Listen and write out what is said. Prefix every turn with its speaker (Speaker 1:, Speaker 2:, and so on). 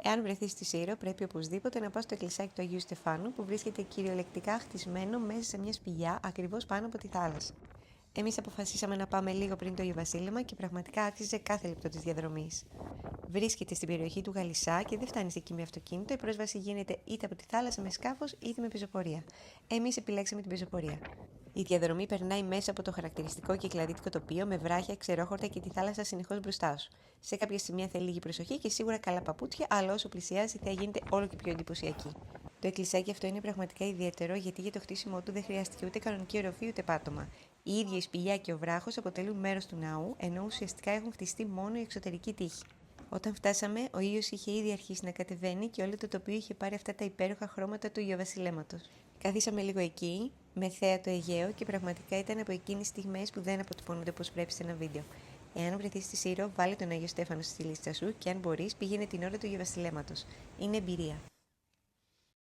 Speaker 1: Εάν βρεθεί στη Σύρο, πρέπει οπωσδήποτε να πας στο εκκλησάκι του Αγίου Στεφάνου, που βρίσκεται κυριολεκτικά χτισμένο μέσα σε μια σπηλιά ακριβώς πάνω από τη θάλασσα. Εμείς αποφασίσαμε να πάμε λίγο πριν το Ιωβασίλεμα και πραγματικά άξιζε κάθε λεπτό της διαδρομής. Βρίσκεται στην περιοχή του Γαλισσά και δεν φτάνει εκεί με αυτοκίνητο. Η πρόσβαση γίνεται είτε από τη θάλασσα με σκάφος είτε με πεζοπορία. Εμείς επιλέξαμε την πεζοπορία. Η διαδρομή περνάει μέσα από το χαρακτηριστικό κυκλαδίτικο τοπίο με βράχια, ξερόχορτα και τη θάλασσα συνεχώς μπροστά σου. Σε κάποια σημεία θέλει λίγη προσοχή και σίγουρα καλά παπούτσια, αλλά όσο πλησιάζει θα γίνεται όλο και πιο εντυπωσιακή. Το εκκλησάκι αυτό είναι πραγματικά ιδιαίτερο γιατί για το χτίσιμό του δεν χρειάστηκε ούτε κανονική οροφή ούτε πάτωμα. Η ίδια η σπηλιά και ο βράχος αποτελούν μέρος του ναού, ενώ ουσιαστικά έχουν χτιστεί μόνο η εξωτερική τείχη. Όταν φτάσαμε, ο ήλιος είχε ήδη αρχίσει να κατεβαίνει και όλο το τοπίο είχε πάρει αυτά τα υπέροχα χρώματα του Ιωβασιλέματος. Καθίσαμε λίγο εκεί, με θέα το Αιγαίο και πραγματικά ήταν από εκείνες τις στιγμές που δεν αποτυπώνονται όπως πρέπει σε ένα βίντεο. Εάν βρεθείς στη Σύρο, βάλε τον Άγιο Στέφανο στη λίστα σου και αν μπορείς, πήγαινε την ώρα του Ιωβασιλέματος. Είναι εμπειρία.